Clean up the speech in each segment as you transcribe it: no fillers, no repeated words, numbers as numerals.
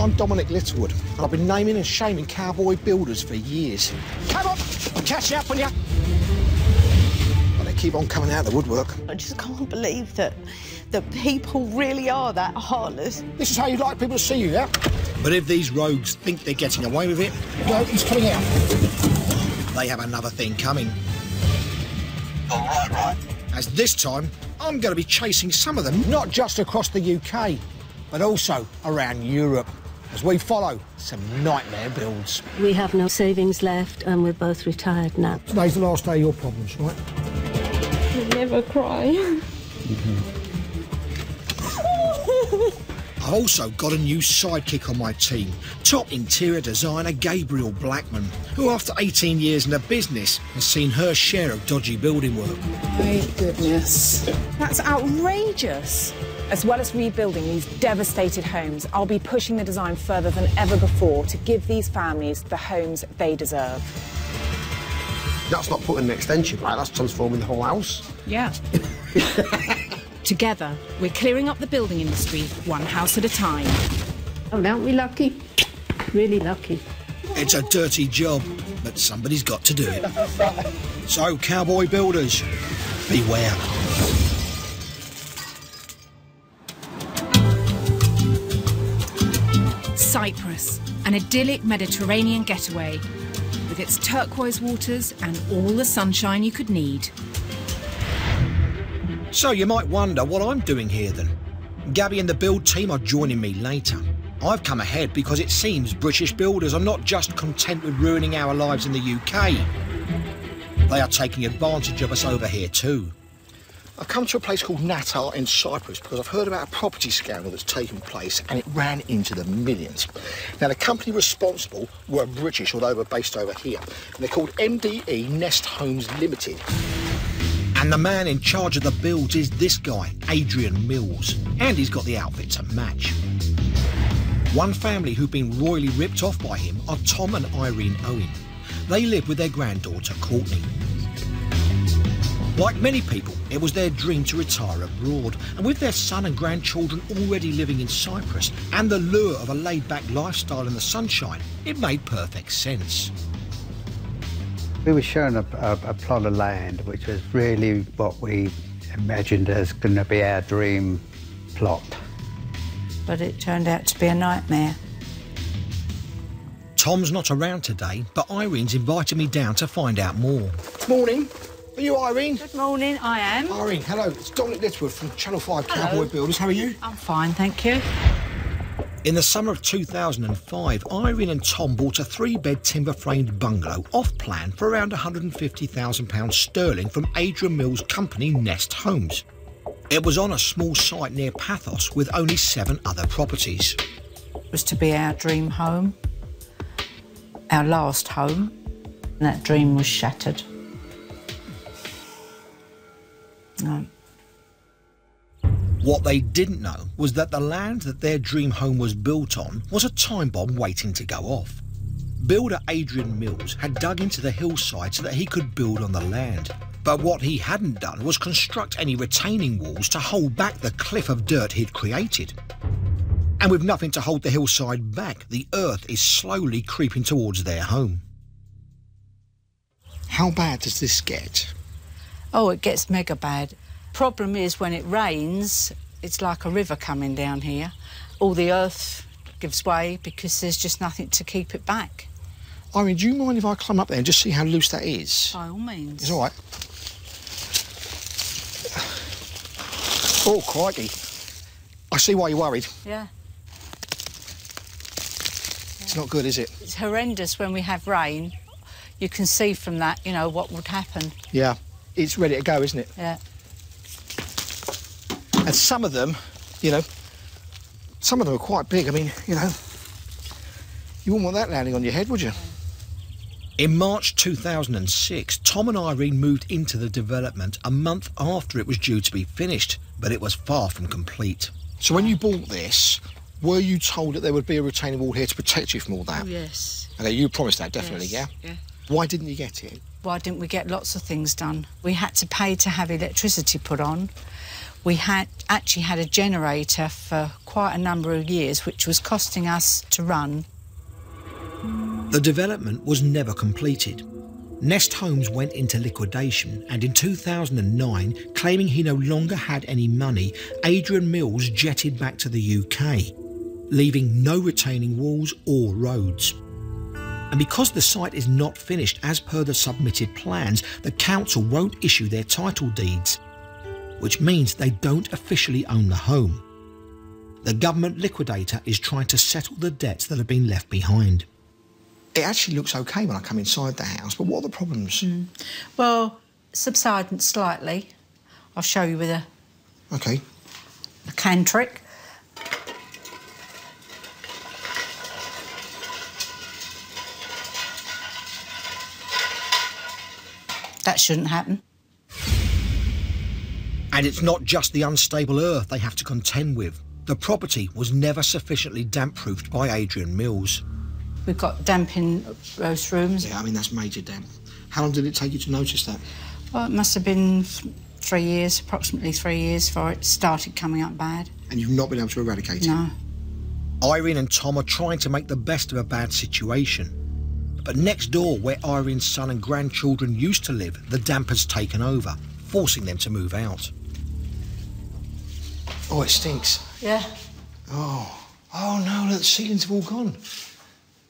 I'm Dominic Littlewood, and I've been naming and shaming Cowboy Builders for years. Come on, I'll catch you up on you. But they keep on coming out of the woodwork. I just can't believe that people really are that heartless. This is how you'd like people to see you, yeah? But if these rogues think they're getting away with it, no, he's coming out. They have another thing coming. All right. As this time, I'm going to be chasing some of them, not just across the UK, but also around Europe, as we follow some nightmare builds. We have no savings left, and we're both retired now. Today's the last day of your problems, right? I never cry. I've also got a new sidekick on my team, top interior designer Gabriel Blackman, who after 18 years in the business has seen her share of dodgy building work. Thank goodness. That's outrageous. As well as rebuilding these devastated homes, I'll be pushing the design further than ever before to give these families the homes they deserve. That's not putting an extension, right? That's transforming the whole house. Yeah. Together, we're clearing up the building industry one house at a time. Oh, aren't we lucky? Really lucky. It's a dirty job, but somebody's got to do it. So, Cowboy Builders, beware. Cyprus, an idyllic Mediterranean getaway with its turquoise waters and all the sunshine you could need. So you might wonder what I'm doing here then. Gabby and the build team are joining me later. I've come ahead because it seems British builders are not just content with ruining our lives in the UK. They are taking advantage of us over here too. I've come to a place called Natal in Cyprus because I've heard about a property scandal that's taken place and it ran into the millions. Now, the company responsible were British, although we're based over here. And they're called MDE Nest Homes Limited. And the man in charge of the builds is this guy, Adrian Mills. And he's got the outfit to match. One family who've been royally ripped off by him are Tom and Irene Owen. They live with their granddaughter, Courtney. Like many people, it was their dream to retire abroad, and with their son and grandchildren already living in Cyprus and the lure of a laid-back lifestyle in the sunshine, it made perfect sense. We were shown a plot of land which was really what we imagined as going to be our dream plot. But it turned out to be a nightmare. Tom's not around today, but Irene's invited me down to find out more. Morning. Are you Irene? Good morning, I am. Irene, hello. It's Dominic Littlewood from Channel 5 Hello. Cowboy Builders. How are you? I'm fine, thank you. In the summer of 2005, Irene and Tom bought a 3-bed timber-framed bungalow off-plan for around £150,000 sterling from Adrian Mills' company Nest Homes. It was on a small site near Pathos with only 7 other properties. It was to be our dream home, our last home, and that dream was shattered. No. What they didn't know was that the land that their dream home was built on was a time bomb waiting to go off. Builder Adrian Mills had dug into the hillside so that he could build on the land. But what he hadn't done was construct any retaining walls to hold back the cliff of dirt he'd created. And with nothing to hold the hillside back, the earth is slowly creeping towards their home. How bad does this get? Oh, it gets mega bad. Problem is, when it rains, it's like a river coming down here. All the earth gives way because there's just nothing to keep it back. Irene, do you mind if I climb up there and just see how loose that is? By all means. It's all right. Oh, crikey. I see why you're worried. Yeah. It's not good, is it? It's horrendous when we have rain. You can see from that, you know, what would happen. Yeah. It's ready to go, isn't it? Yeah. And some of them, you know, some of them are quite big. I mean, you know, you wouldn't want that landing on your head, would you? In March 2006, Tom and Irene moved into the development a month after it was due to be finished, but it was far from complete. So when you bought this, were you told that there would be a retaining wall here to protect you from all that? Oh, yes. Okay, you promised that, definitely, yes. Yeah? Yeah. Why didn't you get it? Why didn't we get lots of things done? We had to pay to have electricity put on. We had actually had a generator for quite a number of years, which was costing us to run. The development was never completed. Nest Homes went into liquidation, and in 2009, claiming he no longer had any money, Adrian Mills jetted back to the UK, leaving no retaining walls or roads. And because the site is not finished as per the submitted plans, the council won't issue their title deeds, which means they don't officially own the home. The government liquidator is trying to settle the debts that have been left behind. It actually looks okay when I come inside the house, but what are the problems? Well, subsidence slightly. I'll show you with a can trick. That shouldn't happen. And it's not just the unstable earth they have to contend with. The property was never sufficiently damp-proofed by Adrian Mills. We've got damp in those rooms. Yeah, I mean, that's major damp. How long did it take you to notice that? Well, it must have been 3 years, approximately 3 years, before it started coming up bad. And you've not been able to eradicate it? No. Irene and Tom are trying to make the best of a bad situation. But next door, where Irene's son and grandchildren used to live, the damp has taken over, forcing them to move out. Oh, it stinks. Yeah. Oh no, look, the ceilings have all gone.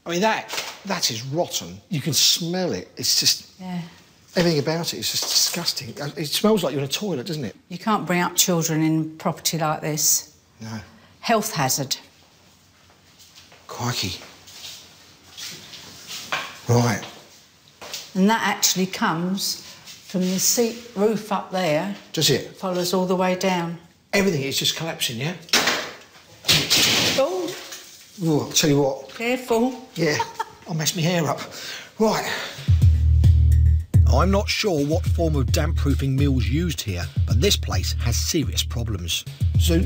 I mean, that is rotten. You can smell it. It's just... Yeah. Everything about it is just disgusting. It smells like you're in a toilet, doesn't it? You can't bring up children in property like this. No. Health hazard. Crikey. Right. And that actually comes from the seat roof up there. Does it? Follows all the way down. Everything is just collapsing, yeah? Oh. Oh, I'll tell you what. Careful. Yeah, I'll mess my hair up. Right. I'm not sure what form of damp-proofing Mills used here, but this place has serious problems. So,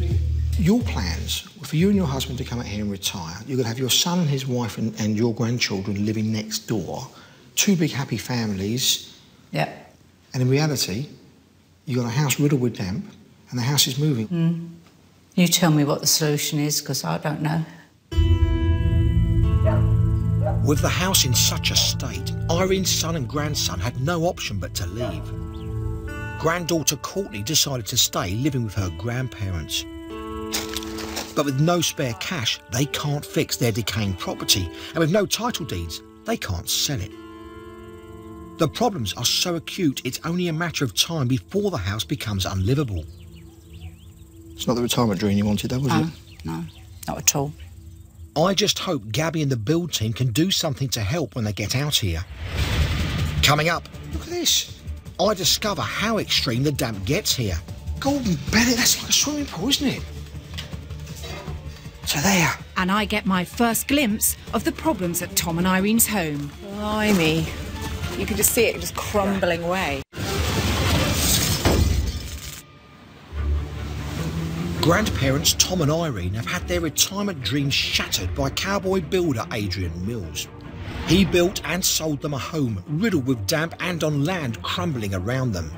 your plans were for you and your husband to come out here and retire. You're going to have your son and his wife and your grandchildren living next door. 2 big happy families. Yep. And in reality, you've got a house riddled with damp and the house is moving. You tell me what the solution is, because I don't know. With the house in such a state, Irene's son and grandson had no option but to leave. Granddaughter Courtney decided to stay living with her grandparents. But with no spare cash, they can't fix their decaying property, and with no title deeds, they can't sell it. The problems are so acute, it's only a matter of time before the house becomes unlivable. It's not the retirement dream you wanted, though, was it? No, not at all. I just hope Gabby and the build team can do something to help when they get out here. Coming up, look at this. I discover how extreme the damp gets here. Golden Bennett, that's like a swimming pool, isn't it? So there. And I get my first glimpse of the problems at Tom and Irene's home. Blimey. You can just see it just crumbling away. Grandparents Tom and Irene have had their retirement dreams shattered by cowboy builder Adrian Mills. He built and sold them a home riddled with damp and on land crumbling around them.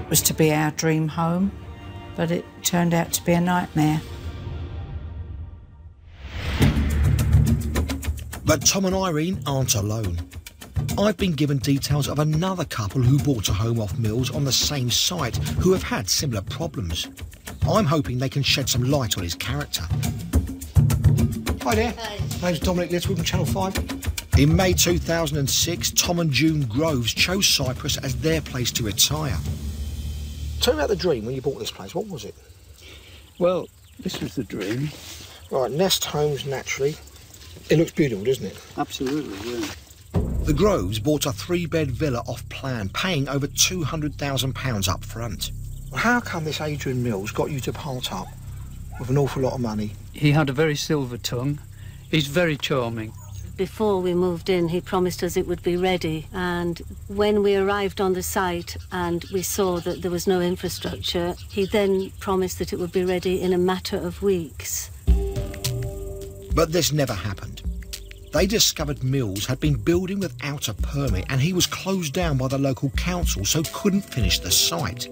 It was to be our dream home, but it turned out to be a nightmare. But Tom and Irene aren't alone. I've been given details of another couple who bought a home off Mills on the same site who have had similar problems. I'm hoping they can shed some light on his character. Hi there. Hi. My name's Dominic Little from Channel 5. In May 2006, Tom and June Groves chose Cyprus as their place to retire. Tell me about the dream when you bought this place. What was it? Well, this was the dream. Right, Nest Homes, naturally. It looks beautiful, doesn't it? Absolutely, yeah. The Groves bought a 3-bed villa off plan, paying over £200,000 up front. Well, how come this Adrian Mills got you to part up with an awful lot of money? He had a very silver tongue. He's very charming. Before we moved in, he promised us it would be ready, and when we arrived on the site and we saw that there was no infrastructure, he then promised that it would be ready in a matter of weeks. But this never happened. They discovered Mills had been building without a permit and he was closed down by the local council, so couldn't finish the site.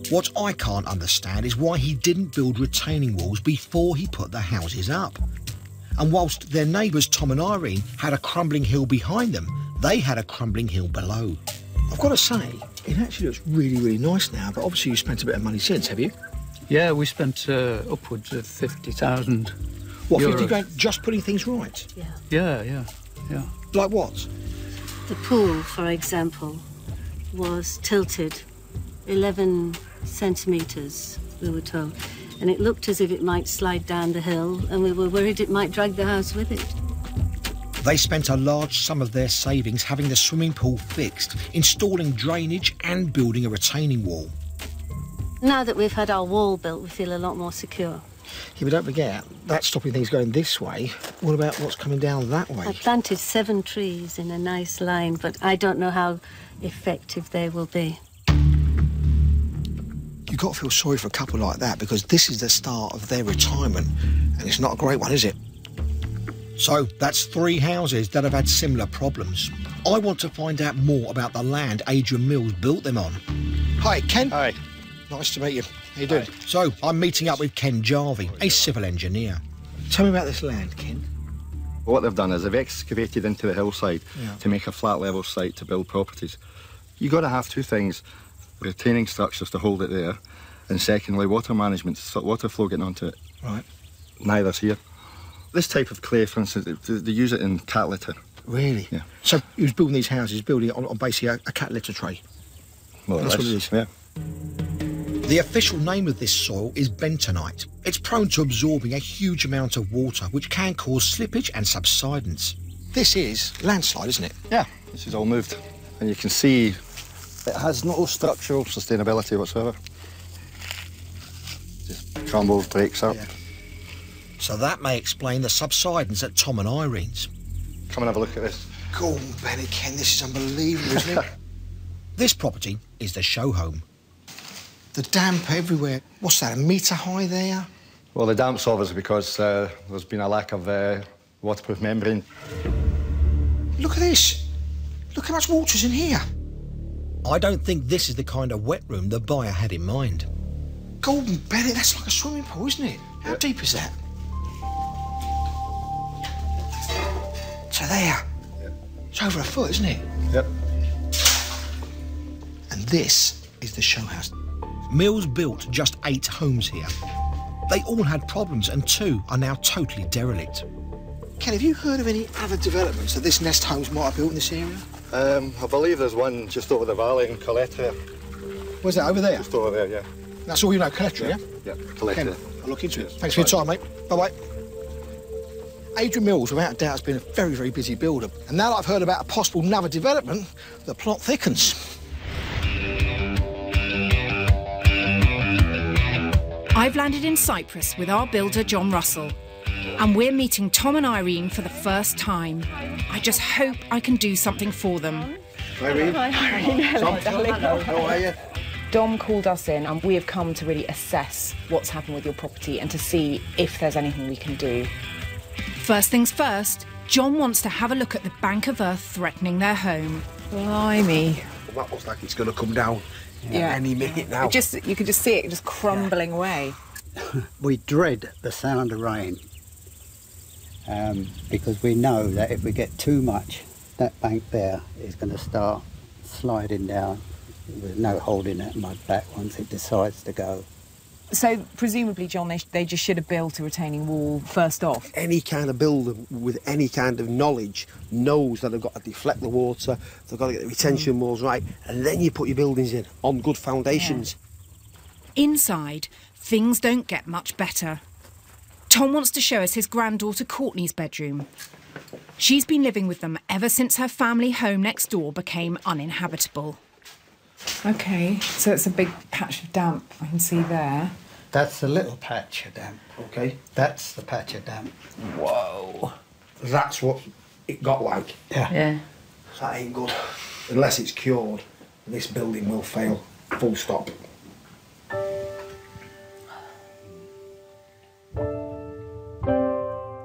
What I can't understand is why he didn't build retaining walls before he put the houses up. And whilst their neighbours Tom and Irene had a crumbling hill behind them, they had a crumbling hill below. I've got to say, it actually looks really, really nice now, but obviously you've spent a bit of money since, have you? Yeah, we spent upwards of 50,000. What, euros. 50 grand just putting things right? Yeah. Like what? The pool, for example, was tilted 11 centimetres, we were told, and it looked as if it might slide down the hill, and we were worried it might drag the house with it. They spent a large sum of their savings having the swimming pool fixed, installing drainage and building a retaining wall. Now that we've had our wall built, we feel a lot more secure. Yeah, but don't forget, that's stopping things going this way. What about what's coming down that way? I planted 7 trees in a nice line, but I don't know how effective they will be. You've got to feel sorry for a couple like that, because this is the start of their retirement, and it's not a great one, is it? So that's 3 houses that have had similar problems. I want to find out more about the land Adrian Mills built them on. Hi, Ken. Hi. Nice to meet you. How you doing? Hi. So I'm meeting up with Ken Jarvie, a civil engineer. Tell me about this land, Ken. What they've done is they've excavated into the hillside to make a flat level site to build properties. You've got to have 2 things: retaining structures to hold it there, and secondly, water management, water flow getting onto it. Right. Neither's here. This type of clay, for instance, they use it in cat litter. Really? Yeah. So he was building these houses, building it on basically a cat litter tray. Well, that's what it is. Yeah. The official name of this soil is bentonite. It's prone to absorbing a huge amount of water, which can cause slippage and subsidence. This is landslide, isn't it? Yeah, this is all moved. And you can see it has no structural sustainability whatsoever. Just crumbles, breaks up. Yeah. So that may explain the subsidence at Tom and Irene's. Come and have a look at this. Go on, Benny, Ken, this is unbelievable, isn't it? This property is the show home. The damp everywhere. What's that, a metre high there? Well, the damp's obviously because there's been a lack of waterproof membrane. Look at this. Look how much water's in here. I don't think this is the kind of wet room the buyer had in mind. Golden Bennett, that's like a swimming pool, isn't it? How deep is that? So there. It's over a foot, isn't it? Yep. And this is the show house. Mills built just 8 homes here. They all had problems and 2 are now totally derelict. Ken, have you heard of any other developments that this Nest Homes might have built in this area? I believe there's one just over the valley in Coletta. Where's that, over there? Just over there, yeah. That's all you know, Coletta, yeah? Yeah, Coletta. Ken, I'll look into it. Thanks for your time, mate. Bye-bye. Adrian Mills, without a doubt, has been a very, very busy builder. And now that I've heard about a possible another development, the plot thickens. I've landed in Cyprus with our builder, John Russell. And we're meeting Tom and Irene for the first time. I just hope I can do something for them. Irene. Hi, Irene. Hello, darling. How are you? Dom called us in and we have come to really assess what's happened with your property and to see if there's anything we can do. First things first, John wants to have a look at the bank of earth threatening their home. Blimey. Well, that looks like it's going to come down any minute now. You can just see it just crumbling away. We dread the sound of rain because we know that if we get too much, that bank there is going to start sliding down. There's no holding that mud back once it decides to go. So, presumably, John, they just should have built a retaining wall first off? Any kind of builder with any kind of knowledge knows that they've got to deflect the water, they've got to get the retention walls right, and then you put your buildings in on good foundations. Yeah. Inside, things don't get much better. Tom wants to show us his granddaughter Courtney's bedroom. She's been living with them ever since her family home next door became uninhabitable. OK, so it's a big patch of damp I can see there. That's the little patch of damp. OK. That's the patch of damp. Whoa. That's what it got like. Yeah. That ain't good. Unless it's cured, this building will fail. Full stop.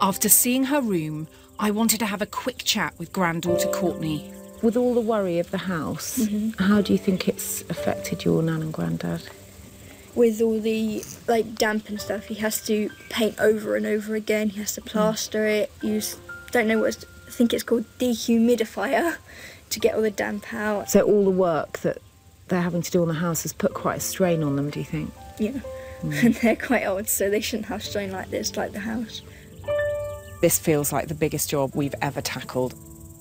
After seeing her room, I wanted to have a quick chat with granddaughter Courtney. With all the worry of the house, how do you think it's affected your nan and granddad? with all the like damp and stuff, he has to paint over and over again. He has to plaster it, use, don't know what, I think it's called dehumidifier to get all the damp out. So all the work that they're having to do on the house has put quite a strain on them, do you think? Yeah, and they're quite old, so they shouldn't have strain like this, like the house. This feels like the biggest job we've ever tackled.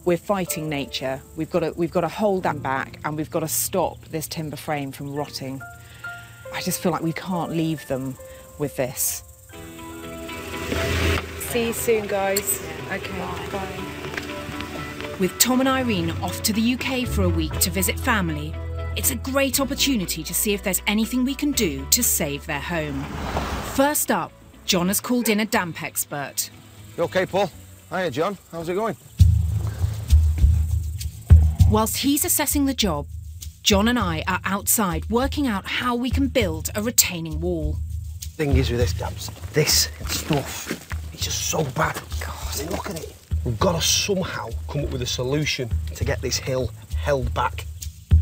We're fighting nature. We've got to hold that back, and we've got to stop this timber frame from rotting. I just feel like we can't leave them with this. See you soon, guys. Okay, bye. With Tom and Irene off to the UK for a week to visit family, it's a great opportunity to see if there's anything we can do to save their home. First up, John has called in a damp expert. You OK, Paul? Hiya, John. How's it going? Whilst he's assessing the job, John and I are outside working out how we can build a retaining wall. Thing is with this, Gabs, this stuff is just so bad. God, look at it. We've got to somehow come up with a solution to get this hill held back.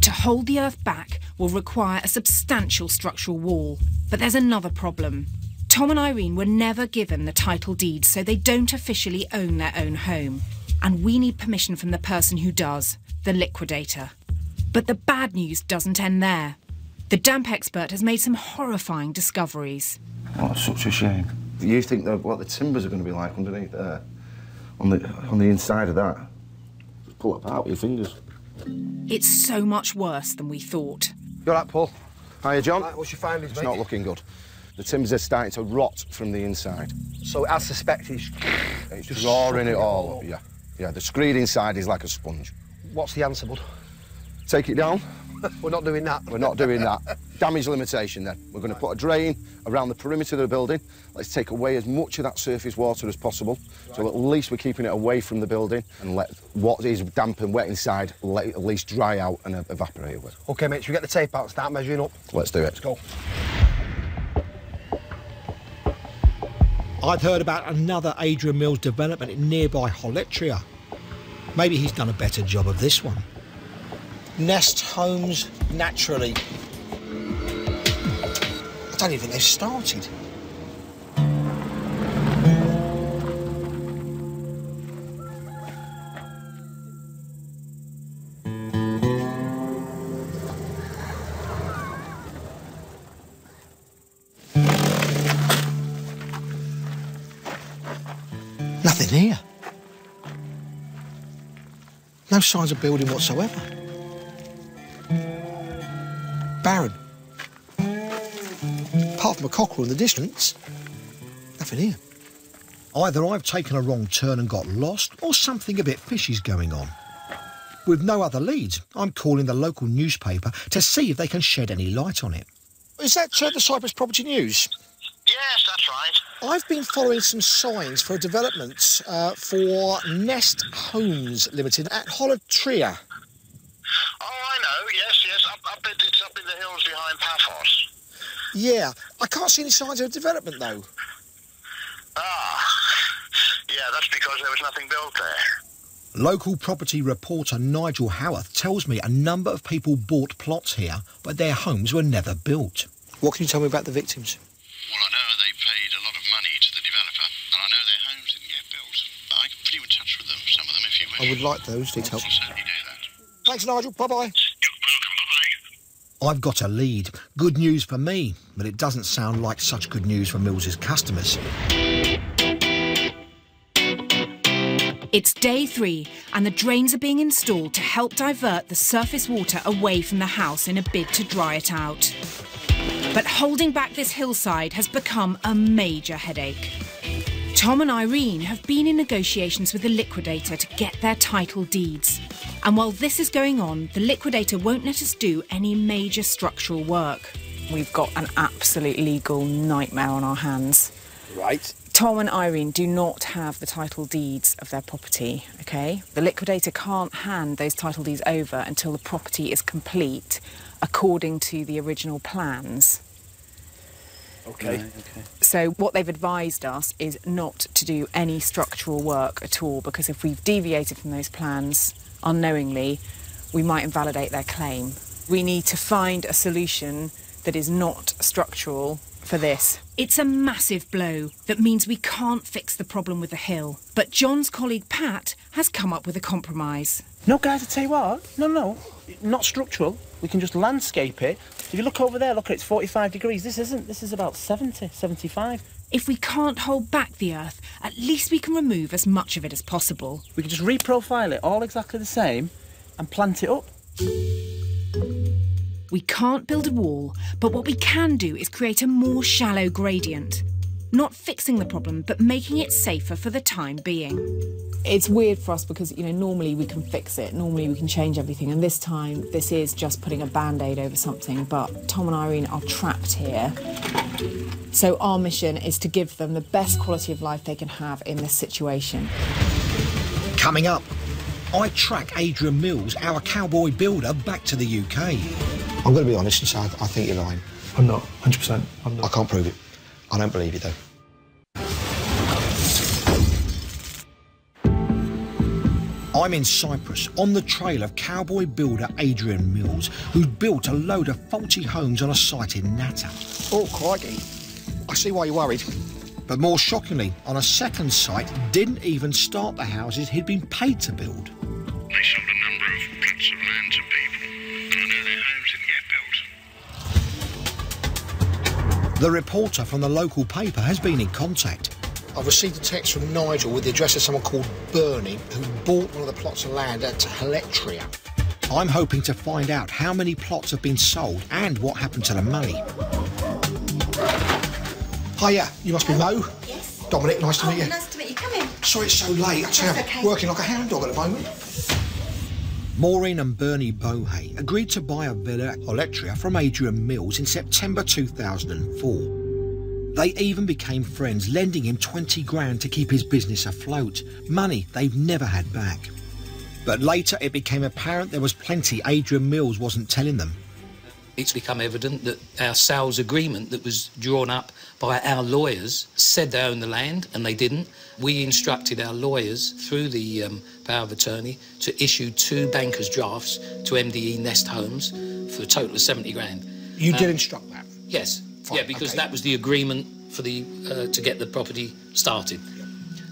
To hold the earth back will require a substantial structural wall. But there's another problem. Tom and Irene were never given the title deed, so they don't officially own their own home. And we need permission from the person who does, the liquidator. But the bad news doesn't end there. The damp expert has made some horrifying discoveries. Oh, it's such a shame. You think that what the timbers are going to be like underneath there? On the inside of that? Just pull it apart with your fingers. It's so much worse than we thought. You all right, Paul? Hiya, John. Right, what's your findings, It's mate? not looking good. The timbers are starting to rot from the inside. So, as suspected, It's just drawing it sucking all up, yeah. Yeah, the screed inside is like a sponge. What's the answer, bud? Take it down. We're not doing that. We're not doing that. Damage limitation, then. We're going to put a drain around the perimeter of the building. Let's take away as much of that surface water as possible. Right. So at least we're keeping it away from the building and let what is damp and wet inside at least dry out and evaporate away. OK, mate, should we get the tape out and start measuring up? Let's do it. Let's go. I'd heard about another Adrian Mills development in nearby Holetria. Maybe he's done a better job of this one. Nest homes naturally. I don't even think they've started. Nothing here. No signs of building whatsoever. Barren. Apart from a cockerel in the distance, nothing here. Either I've taken a wrong turn and got lost, or something a bit fishy's going on. With no other leads, I'm calling the local newspaper to see if they can shed any light on it. Is that the Cyprus Property News? Yes, that's right. I've been following some signs for a development for Nest Homes Limited at Holetria. Oh, I know, yes. It's up in the hills behind Paphos. Yeah, I can't see any signs of a development, though. Ah, yeah, that's because there was nothing built there. Local property reporter Nigel Howarth tells me a number of people bought plots here, but their homes were never built. What can you tell me about the victims? Well, I know they paid a lot of money to the developer, and I know their homes didn't get built. But I can put you in touch with them, some of them, if you wish. I would like those details. I'll certainly do that. Thanks, Nigel. Bye-bye. I've got a lead. Good news for me, but it doesn't sound like such good news for Mills's customers. It's day 3 and the drains are being installed to help divert the surface water away from the house in a bid to dry it out. But holding back this hillside has become a major headache. Tom and Irene have been in negotiations with the liquidator to get their title deeds. And while this is going on, the liquidator won't let us do any major structural work. We've got an absolute legal nightmare on our hands. Right. Tom and Irene do not have the title deeds of their property, OK? The liquidator can't hand those title deeds over until the property is complete, according to the original plans. OK. Right, okay. So what they've advised us is not to do any structural work at all, because if we've deviated from those plans unknowingly, we might invalidate their claim. We need to find a solution that is not structural for this. It's a massive blow that means we can't fix the problem with the hill. But John's colleague Pat has come up with a compromise. No, guys, I tell you what, no, not structural. We can just landscape it. If you look over there, look, it's 45 degrees. This is about 70, 75. If we can't hold back the earth, at least we can remove as much of it as possible. We can just reprofile it all exactly the same and plant it up. We can't build a wall, but what we can do is create a more shallow gradient. Not fixing the problem, but making it safer for the time being. It's weird for us because, you know, normally we can fix it, normally we can change everything, and this time this is just putting a band-aid over something, but Tom and Irene are trapped here. So our mission is to give them the best quality of life they can have in this situation. Coming up, I track Adrian Mills, our cowboy builder, back to the UK. I'm going to be honest and say I think you're lying. I'm not, 100%. I'm not. I can't prove it. I don't believe you, though. I'm in Cyprus, on the trail of cowboy builder Adrian Mills, who'd built a load of faulty homes on a site in Nata. Oh, crikey. I see why you're worried. But more shockingly, on a second site, didn't even start the houses he'd been paid to build. They sold a number of plots of land to people, and I know their homes didn't get built. The reporter from the local paper has been in contact. I've received a text from Nigel with the address of someone called Bernie, who bought one of the plots of land at Electria. I'm hoping to find out how many plots have been sold and what happened to the money. Hiya, you must be Mo. Yes. Dominic, nice to meet you. Nice to meet you. Come in. Sorry it's so late. I tell you, okay. I'm working like a hound dog at the moment. Maureen and Bernie Bohe agreed to buy a villa at Electria from Adrian Mills in September 2004. They even became friends, lending him 20 grand to keep his business afloat, money they've never had back. But later it became apparent there was plenty Adrian Mills wasn't telling them. It's become evident that our sales agreement that was drawn up by our lawyers said they owned the land, and they didn't. We instructed our lawyers through the power of attorney to issue 2 bankers' drafts to MDE Nest Homes for a total of 70 grand. You did instruct that? Yes. Fine, yeah, because okay. that was the agreement for the to get the property started.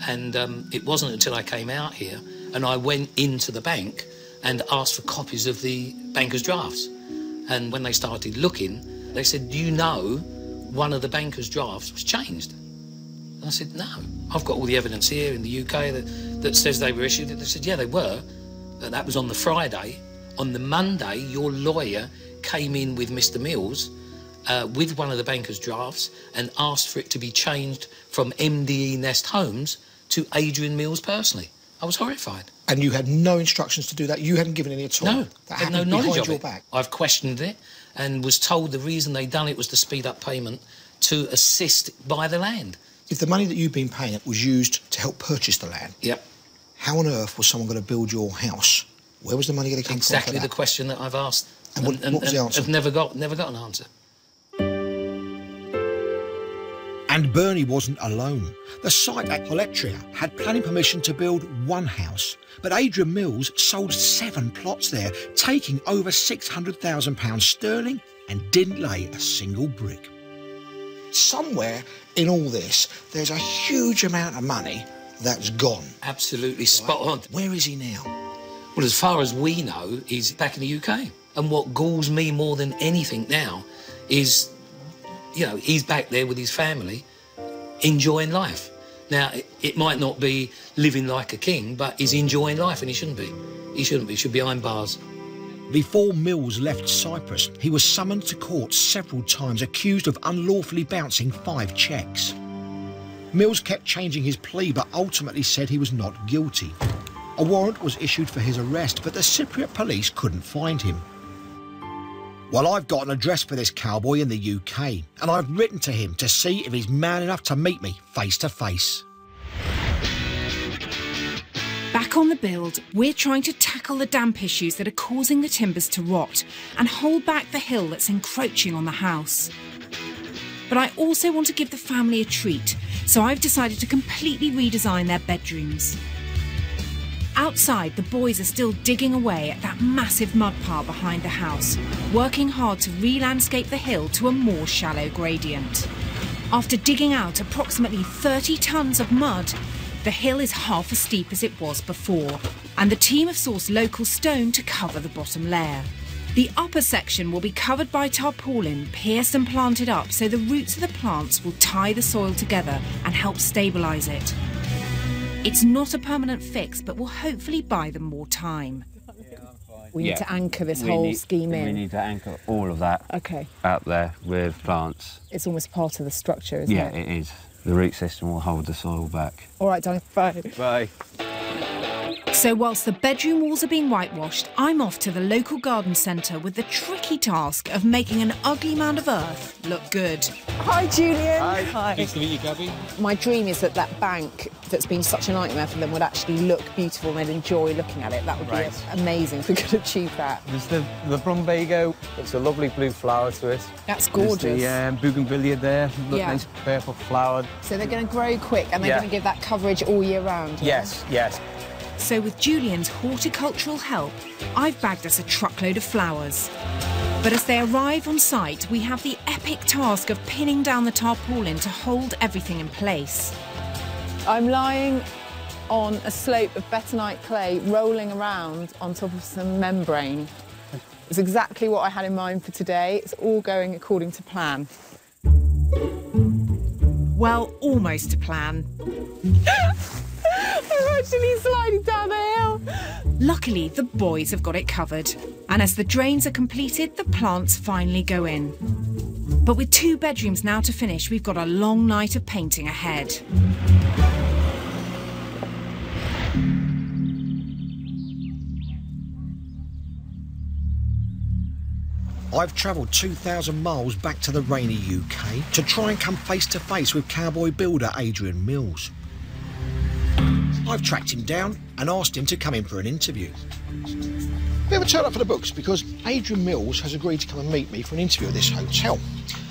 And it wasn't until I came out here and I went into the bank and asked for copies of the bankers' drafts. And when they started looking, they said, do you know one of the banker's drafts was changed? And I said, no. I've got all the evidence here in the UK that says they were issued. They said, yeah, they were. But that was on the Friday. On the Monday, your lawyer came in with Mr. Mills with one of the banker's drafts and asked for it to be changed from MDE Nest Homes to Adrian Mills personally. I was horrified. And you had no instructions to do that? You hadn't given any at all? No, That I had no happened knowledge behind of your it. back? I've questioned it and was told the reason they'd done it was to speed up payment to assist buy the land. If the money that you've been paying was used to help purchase the land, Yep. how on earth was someone going to build your house? Where was the money going to come from? Exactly the question that I've asked. And what was the answer? I've never got an answer. And Bernie wasn't alone. The site at Electria had planning permission to build 1 house, but Adrian Mills sold 7 plots there, taking over £600,000 sterling and didn't lay a single brick. Somewhere in all this, there's a huge amount of money that's gone. Absolutely spot on. Where is he now? Well, as far as we know, he's back in the UK. And what galls me more than anything now is, you know, he's back there with his family, enjoying life. Now, it might not be living like a king, but he's enjoying life, and he shouldn't be. He shouldn't be. He should be behind bars. Before Mills left Cyprus, he was summoned to court several times, accused of unlawfully bouncing 5 cheques. Mills kept changing his plea, but ultimately said he was not guilty. A warrant was issued for his arrest, but the Cypriot police couldn't find him. Well, I've got an address for this cowboy in the UK, and I've written to him to see if he's man enough to meet me face to face. Back on the build, we're trying to tackle the damp issues that are causing the timbers to rot and hold back the hill that's encroaching on the house. But I also want to give the family a treat, so I've decided to completely redesign their bedrooms. Outside, the boys are still digging away at that massive mud pile behind the house, working hard to re-landscape the hill to a more shallow gradient. After digging out approximately 30 tonnes of mud, the hill is half as steep as it was before, and the team have sourced local stone to cover the bottom layer. The upper section will be covered by tarpaulin, pierced and planted up so the roots of the plants will tie the soil together and help stabilise it. It's not a permanent fix, but will hopefully buy them more time. We need to anchor this whole scheme in. We need to anchor all of that up there with plants. It's almost part of the structure, isn't it? Yeah, it is. The root system will hold the soil back. All right, darling, bye. Bye. So whilst the bedroom walls are being whitewashed, I'm off to the local garden centre with the tricky task of making an ugly mound of earth look good. Hi, Julian. Hi. Nice to meet you, Gabby. My dream is that that bank that's been such a nightmare for them would actually look beautiful and they'd enjoy looking at it. That would be amazing if we could achieve that. There's the plumbago. It's a lovely blue flower to it. That's gorgeous. There's the bougainvillea there. Look, nice purple flowered. So they're going to grow quick and they're going to give that coverage all year round. Yes, yes. So with Julian's horticultural help, I've bagged us a truckload of flowers. But as they arrive on site, we have the epic task of pinning down the tarpaulin to hold everything in place. I'm lying on a slope of bentonite clay, rolling around on top of some membrane. It's exactly what I had in mind for today. It's all going according to plan. Well, almost to plan. I'm actually sliding down the hill. Luckily, the boys have got it covered. And as the drains are completed, the plants finally go in. But with 2 bedrooms now to finish, we've got a long night of painting ahead. I've travelled 2,000 miles back to the rainy UK to try and come face to face with cowboy builder Adrian Mills. I've tracked him down and asked him to come in for an interview. We have a turn up for the books because Adrian Mills has agreed to come and meet me for an interview at this hotel.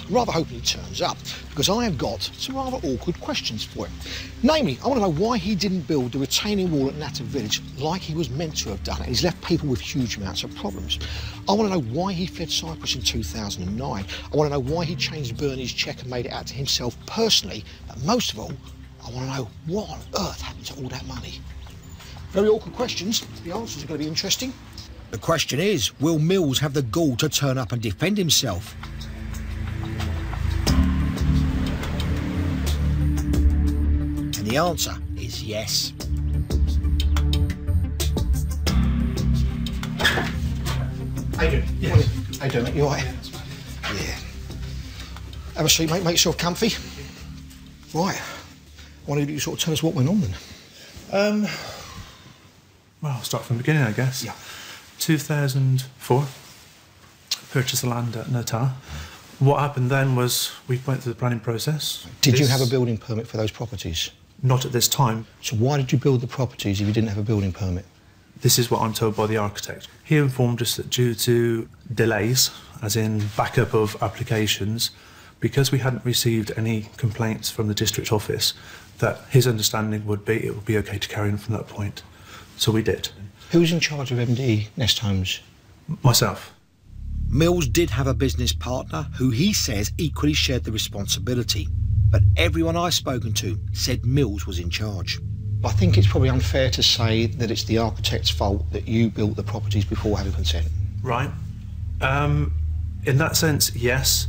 I'm rather hoping he turns up because I have got some rather awkward questions for him. Namely, I want to know why he didn't build the retaining wall at Natter Village like he was meant to have done, and he's left people with huge amounts of problems. I want to know why he fled Cyprus in 2009. I want to know why he changed Bernie's cheque and made it out to himself personally. But most of all, I want to know what on earth happened to all that money. Very awkward questions. The answers are going to be interesting. The question is, will Mills have the gall to turn up and defend himself? And the answer is yes. Adrian, yes. Adrian, mate, you all right? Yeah. Have a seat, mate. Make yourself comfy. Right. Why don't you sort of tell us what went on then? Well, I'll start from the beginning, I guess. Yeah. 2004, purchased the land at Natar. What happened then was we went through the planning process. Did you have a building permit for those properties? Not at this time. So why did you build the properties if you didn't have a building permit? This is what I'm told by the architect. He informed us that due to delays, as in backup of applications, because we hadn't received any complaints from the district office, that his understanding would be it would be okay to carry on from that point. So we did. Who's in charge of MDE Nest Homes? Myself. Mills did have a business partner who he says equally shared the responsibility, but everyone I've spoken to said Mills was in charge. I think it's probably unfair to say that it's the architect's fault that you built the properties before having consent. Right. In that sense, yes.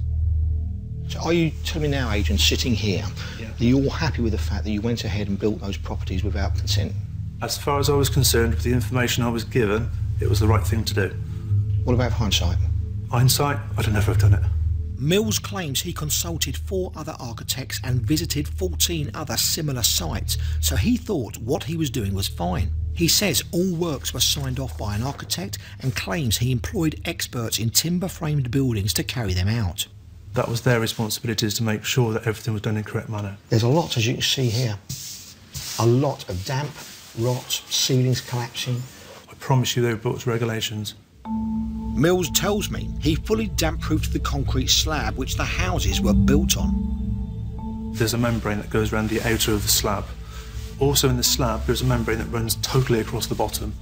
So are you telling me now, Adrian, sitting here, that you're happy with the fact that you went ahead and built those properties without consent? As far as I was concerned, with the information I was given, it was the right thing to do. What about hindsight? Hindsight, I'd never have done it. Mills claims he consulted 4 other architects and visited 14 other similar sites, so he thought what he was doing was fine. He says all works were signed off by an architect and claims he employed experts in timber-framed buildings to carry them out. That was their responsibilities to make sure that everything was done in the correct manner. There's a lot, as you can see here. A lot of damp, rot, ceilings collapsing. I promise you they were built to regulations. Mills tells me he fully damp-proofed the concrete slab which the houses were built on. There's a membrane that goes around the outer of the slab. Also in the slab, there's a membrane that runs totally across the bottom.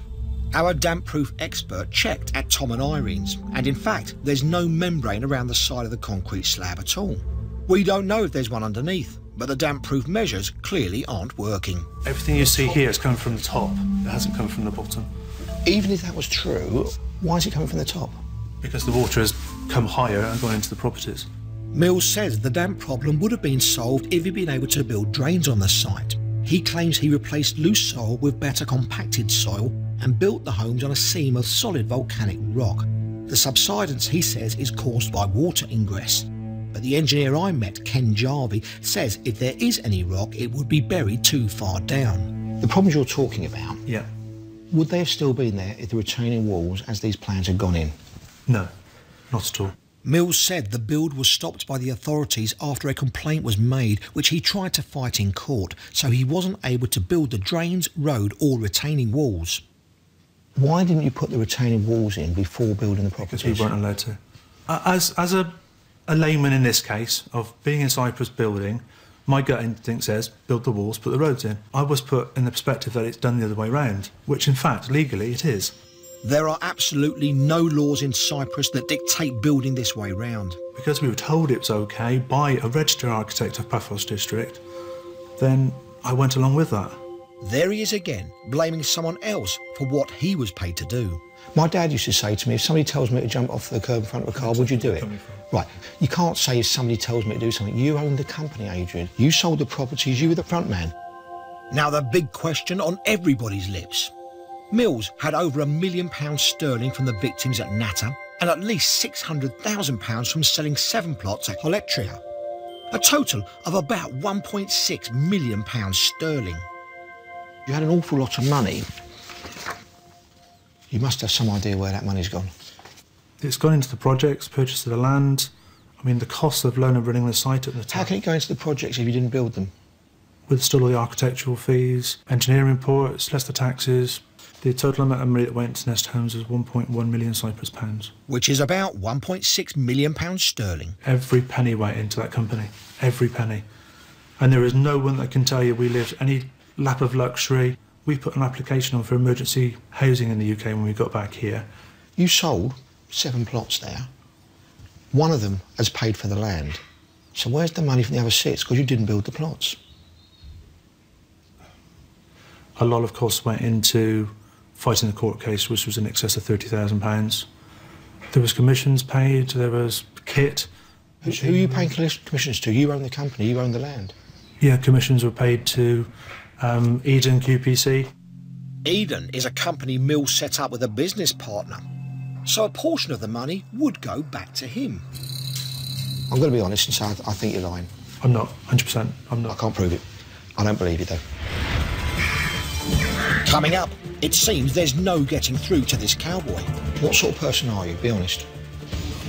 Our damp-proof expert checked at Tom and Irene's, and in fact, there's no membrane around the side of the concrete slab at all. We don't know if there's one underneath, but the damp-proof measures clearly aren't working. Everything you see here is coming from the top. It hasn't come from the bottom. Even if that was true, why is it coming from the top? Because the water has come higher and gone into the properties. Mills says the damp problem would have been solved if he'd been able to build drains on the site. He claims he replaced loose soil with better compacted soil and built the homes on a seam of solid volcanic rock. The subsidence, he says, is caused by water ingress. But the engineer I met, Ken Jarvie, says if there is any rock, it would be buried too far down. The problems you're talking about, yeah, would they have still been there if the retaining walls, as these plans had gone in? No, not at all. Mills said the build was stopped by the authorities after a complaint was made, which he tried to fight in court, so he wasn't able to build the drains, road or retaining walls. Why didn't you put the retaining walls in before building the properties? Because we weren't allowed to. As a layman in this case, of being in Cyprus building, my gut instinct says, build the walls, put the roads in. I was put in the perspective that it's done the other way round, which in fact, legally, it is. There are absolutely no laws in Cyprus that dictate building this way round. Because we were told it was okay by a registered architect of Paphos district, then I went along with that. There he is again, blaming someone else for what he was paid to do. My dad used to say to me, if somebody tells me to jump off the curb in front of a car, would you do it? Right, you can't say if somebody tells me to do something. You own the company, Adrian. You sold the properties, you were the front man. Now the big question on everybody's lips. Mills had over £1 million sterling from the victims at Natta and at least £600,000 from selling 7 plots at Holetria. A total of about £1.6 million sterling. You had an awful lot of money. You must have some idea where that money's gone. It's gone into the projects, purchase of the land. I mean, the cost of loan and running the site at the time. How can it go into the projects if you didn't build them? With still all the architectural fees, engineering reports, less the taxes. The total amount of money that went to Nest Homes was 1.1 million Cyprus pounds. Which is about £1.6 million sterling. Every penny went into that company. Every penny. And there is no one that can tell you we lived any lap of luxury. We put an application on for emergency housing in the UK when we got back here. You sold 7 plots there. One of them has paid for the land. So where's the money from the other 6? Because you didn't build the plots. A lot of costs went into fighting the court case, which was in excess of £30,000. There was commissions paid, there was kit. Who are you paying commissions to? You own the company, you own the land. Yeah, commissions were paid to Eden QPC. Eden is a company Mills set up with a business partner, so a portion of the money would go back to him. I'm going to be honest and say I think you're lying. I'm not, 100%, I'm not. I can't prove it. I don't believe you, though. Coming up, it seems there's no getting through to this cowboy. What sort of person are you, be honest?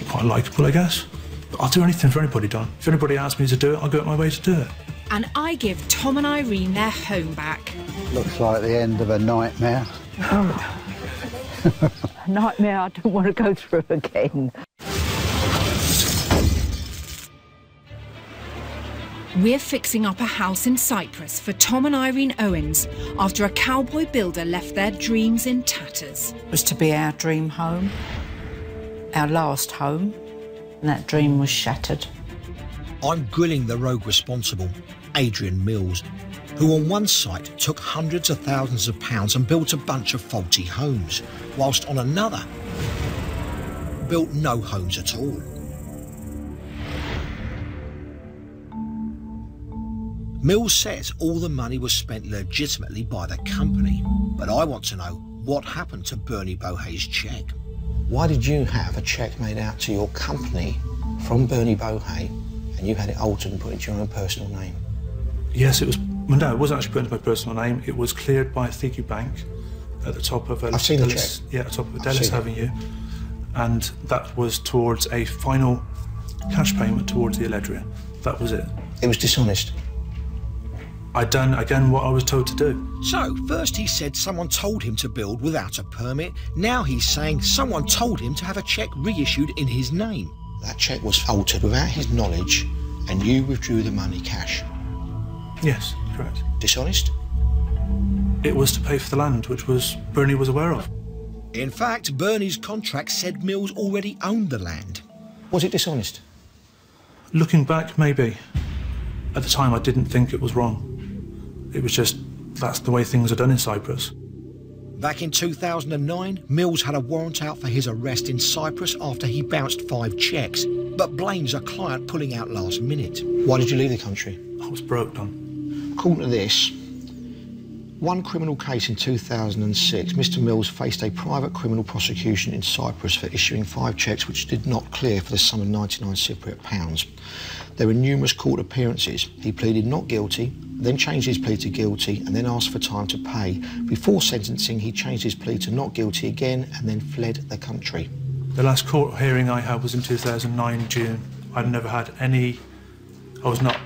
Quite likeable, I guess. But I'll do anything for anybody, Don. If anybody asks me to do it, I'll go out my way to do it. And I give Tom and Irene their home back. Looks like the end of a nightmare. A nightmare I don't want to go through again. We're fixing up a house in Cyprus for Tom and Irene Owens after a cowboy builder left their dreams in tatters. It was to be our dream home, our last home, and that dream was shattered. I'm grilling the rogue responsible, Adrian Mills, who on one site took hundreds of thousands of pounds and built a bunch of faulty homes, whilst on another built no homes at all. Mills says all the money was spent legitimately by the company, but I want to know what happened to Bernie Bohay's cheque. Why did you have a cheque made out to your company from Bernie Bohay and you had it altered and put into your own personal name? Yes, it was. Well, no, it wasn't actually put into my personal name. It was cleared by Thiku Bank at the top of I've seen the cheque. Yeah, at the top of Dallas Avenue. And that was towards a final cash payment towards the Eledria. That was it. It was dishonest. I'd done, again, what I was told to do. So, first he said someone told him to build without a permit. Now he's saying someone told him to have a cheque reissued in his name. That cheque was altered without his knowledge and you withdrew the money cash. Yes, correct. Dishonest? it was to pay for the land, which Bernie was aware of. In fact, Bernie's contract said Mills already owned the land. Was it dishonest? Looking back, maybe. At the time, I didn't think it was wrong. It was just, that's the way things are done in Cyprus. Back in 2009, Mills had a warrant out for his arrest in Cyprus after he bounced 5 cheques, but blames a client pulling out last minute. Why did you leave the country? I was broke, Don. According to this, one criminal case in 2006, Mr Mills faced a private criminal prosecution in Cyprus for issuing 5 cheques which did not clear for the sum of 99 Cypriot pounds. There were numerous court appearances. He pleaded not guilty, then changed his plea to guilty and then asked for time to pay. Before sentencing, he changed his plea to not guilty again and then fled the country. The last court hearing I had was in 2009, June. I'd never had any... I was not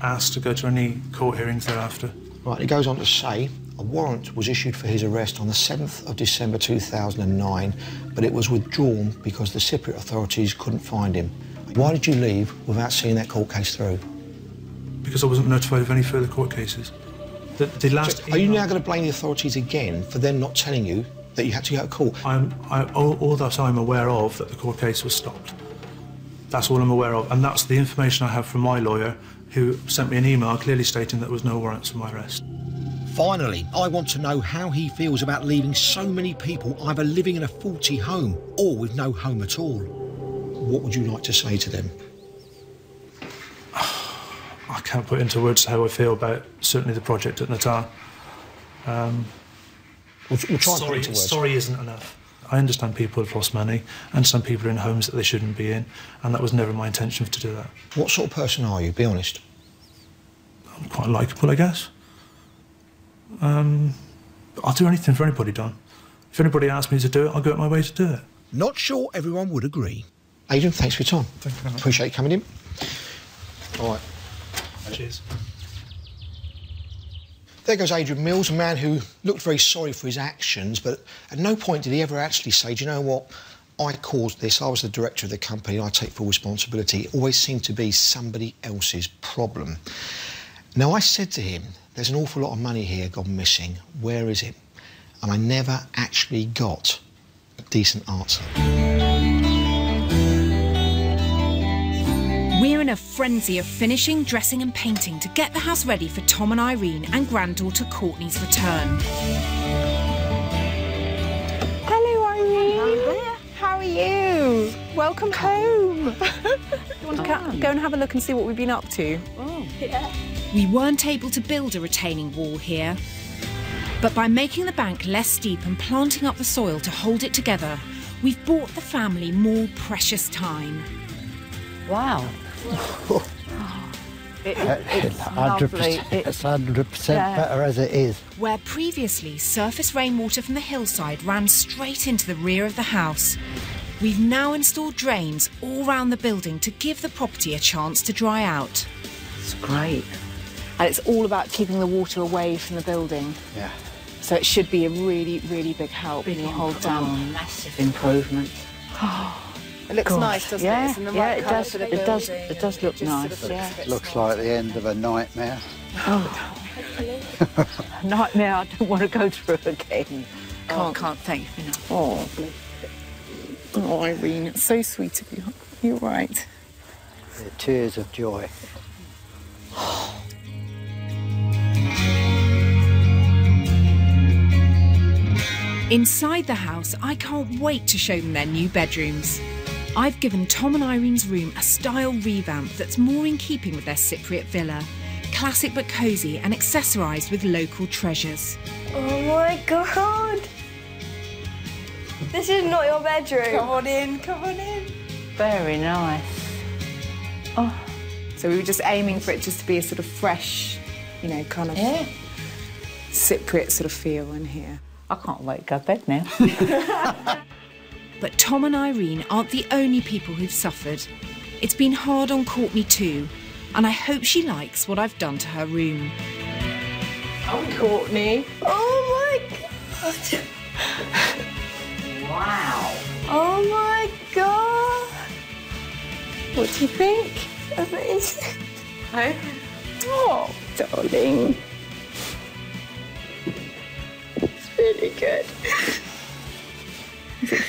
asked to go to any court hearings thereafter. Right, he goes on to say a warrant was issued for his arrest on the 7th of December 2009, but it was withdrawn because the Cypriot authorities couldn't find him. Why did you leave without seeing that court case through? Because I wasn't notified of any further court cases. The last... So are you now going to blame the authorities again for them not telling you that you had to go to court? All that I'm aware of, that the court case was stopped. That's all I'm aware of, and that's the information I have from my lawyer, who sent me an email clearly stating that there was no warrants for my arrest. Finally, I want to know how he feels about leaving so many people either living in a faulty home or with no home at all. What would you like to say to them? I can't put into words how I feel about certainly the project at Natar. We'll try and put it into words. Sorry isn't enough. I understand people have lost money, and some people are in homes that they shouldn't be in, and that was never my intention to do that. What sort of person are you? Be honest. I'm quite likeable, I guess. I'll do anything for anybody, Don. If anybody asks me to do it, I'll go out my way to do it. Not sure everyone would agree. Adrian, thanks for your time. Thank you very much. Appreciate you coming in. All right. Cheers. There goes Adrian Mills, a man who looked very sorry for his actions, but at no point did he ever actually say, do you know what, I caused this, I was the director of the company, I take full responsibility. It always seemed to be somebody else's problem. Now, I said to him, there's an awful lot of money here gone missing, where is it? And I never actually got a decent answer. We're in a frenzy of finishing, dressing and painting to get the house ready for Tom and Irene and granddaughter Courtney's return. Hello, Irene. How are you? Welcome home. You want to go and have a look and see what we've been up to? Oh, yeah. We weren't able to build a retaining wall here, but by making the bank less steep and planting up the soil to hold it together, we've bought the family more precious time. Wow. It's 100%, it's 100% better as it is. Where previously surface rainwater from the hillside ran straight into the rear of the house, we've now installed drains all round the building to give the property a chance to dry out. It's great. And it's all about keeping the water away from the building. Yeah. So it should be a really, really big help in your whole dam. Massive improvement. It looks nice, doesn't it? It's in the right colour for the building. It does look nice. Sort of It looks like the end of a nightmare. Oh. Nightmare I don't want to go through again. Can't thank you enough. Oh, bless you. Oh, Irene, it's so sweet of you. You're right. The tears of joy. Inside the house, I can't wait to show them their new bedrooms. I've given Tom and Irene's room a style revamp that's more in keeping with their Cypriot villa. Classic but cosy and accessorised with local treasures. Oh my God! This is not your bedroom. Come on in, come on in. Very nice. Oh. So we were just aiming for it just to be a sort of fresh, you know, kind of Cypriot sort of feel in here. I can't wait to go to bed now. But Tom and Irene aren't the only people who've suffered. It's been hard on Courtney too, and I hope she likes what I've done to her room. Oh, Courtney. Oh my God. Wow. Oh my God. What do you think? Amazing. Oh, darling.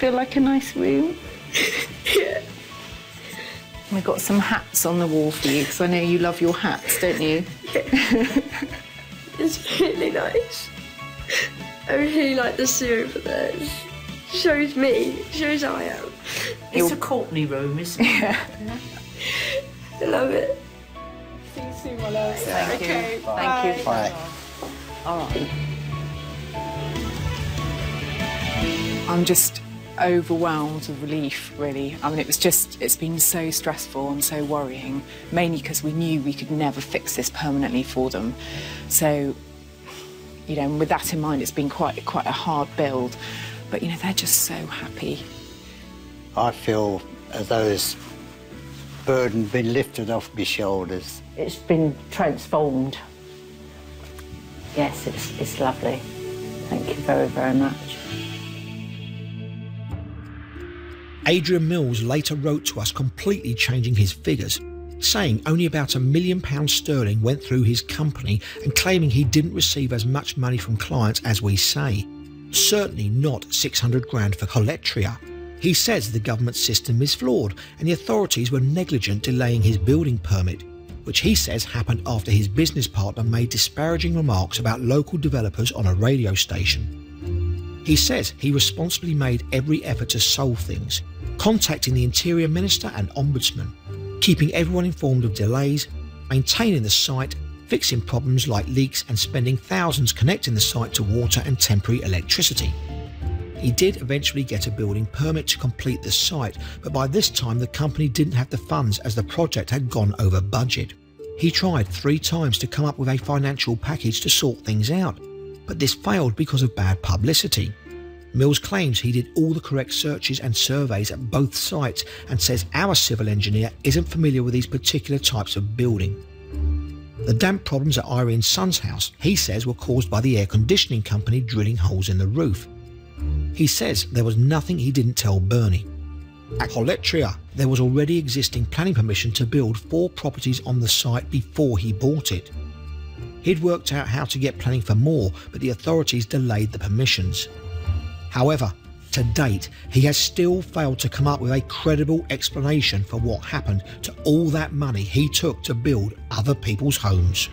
feel like a nice room? Yeah. We've got some hats on the wall for you, because I know you love your hats, don't you? Yeah. It's really nice. I really like the sea over there. It shows me, it shows how I am. It's a Courtney room, isn't it? Yeah. I love it. See you soon, my love. Thank you. Okay, Thank you. Bye. All right. I'm just overwhelmed with relief, really. I mean, it's been so stressful and so worrying, mainly because we knew we could never fix this permanently for them. So, you know, with that in mind, it's been quite a hard build. But, you know, they're just so happy. I feel as though this burden been lifted off my shoulders. It's been transformed. Yes, it's lovely. Thank you very, very much. Adrian Mills later wrote to us completely changing his figures, saying only about £1 million sterling went through his company and claiming he didn't receive as much money from clients as we say. Certainly not 600 grand for Coletria. He says the government system is flawed and the authorities were negligent delaying his building permit, which he says happened after his business partner made disparaging remarks about local developers on a radio station. He says he responsibly made every effort to solve things, contacting the Interior Minister and Ombudsman, keeping everyone informed of delays, maintaining the site, fixing problems like leaks and spending thousands connecting the site to water and temporary electricity. He did eventually get a building permit to complete the site, but by this time the company didn't have the funds as the project had gone over budget. He tried 3 times to come up with a financial package to sort things out, but this failed because of bad publicity. Mills claims he did all the correct searches and surveys at both sites and says our civil engineer isn't familiar with these particular types of building. The damp problems at Irene's son's house, he says, were caused by the air conditioning company drilling holes in the roof. He says there was nothing he didn't tell Bernie. At Coletria, there was already existing planning permission to build 4 properties on the site before he bought it. He'd worked out how to get planning for more, but the authorities delayed the permissions. However, to date, he has still failed to come up with a credible explanation for what happened to all that money he took to build other people's homes.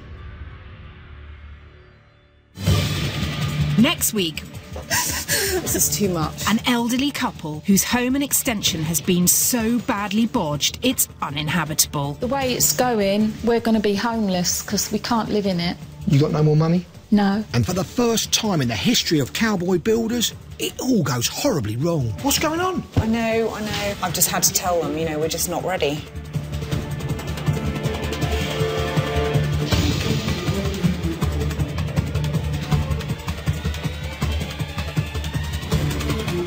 Next week, this is too much. An elderly couple whose home and extension has been so badly bodged it's uninhabitable. The way it's going, we're going to be homeless because we can't live in it. You got no more money? No. And for the first time in the history of Cowboy Builders, it all goes horribly wrong. What's going on? I know. I've just had to tell them, you know, we're just not ready.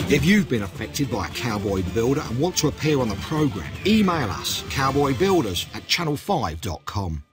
If you've been affected by a cowboy builder and want to appear on the programme, email us cowboybuilders@channel5.com.